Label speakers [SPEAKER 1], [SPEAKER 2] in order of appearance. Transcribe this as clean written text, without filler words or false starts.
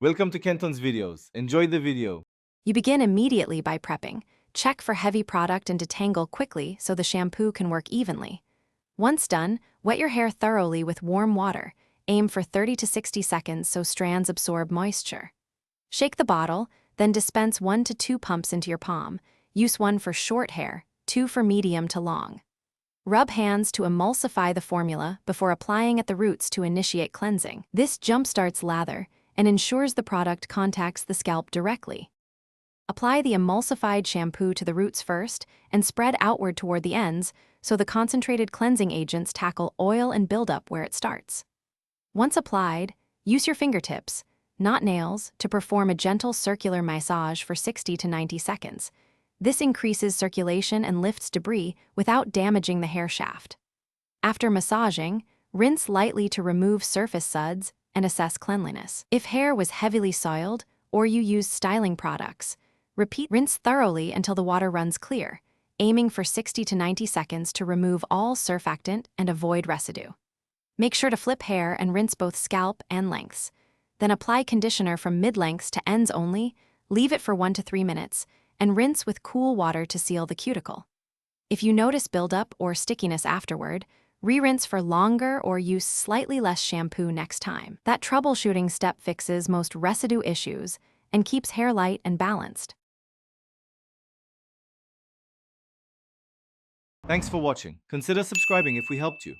[SPEAKER 1] Welcome to Kenton's videos. Enjoy the video.
[SPEAKER 2] You begin immediately by prepping. Check for heavy product and detangle quickly so the shampoo can work evenly. Once done, wet your hair thoroughly with warm water. Aim for 30 to 60 seconds so strands absorb moisture. Shake the bottle, then dispense 1 to 2 pumps into your palm. Use 1 for short hair, 2 for medium to long. Rub hands to emulsify the formula before applying at the roots to initiate cleansing. This jumpstarts lather and ensures the product contacts the scalp directly. Apply the emulsified shampoo to the roots first and spread outward toward the ends so the concentrated cleansing agents tackle oil and buildup where it starts. Once applied, use your fingertips, not nails, to perform a gentle circular massage for 60 to 90 seconds. This increases circulation and lifts debris without damaging the hair shaft. After massaging, rinse lightly to remove surface suds and assess cleanliness. If hair was heavily soiled or you used styling products, rinse thoroughly until the water runs clear, aiming for 60 to 90 seconds to remove all surfactant and avoid residue. Make sure to flip hair and rinse both scalp and lengths. Then apply conditioner from mid-lengths to ends only, leave it for 1 to 3 minutes, and rinse with cool water to seal the cuticle. If you notice buildup or stickiness afterward, re-rinse for longer or use slightly less shampoo next time. That troubleshooting step fixes most residue issues and keeps hair light and balanced.
[SPEAKER 1] Thanks for watching. Consider subscribing if we helped you.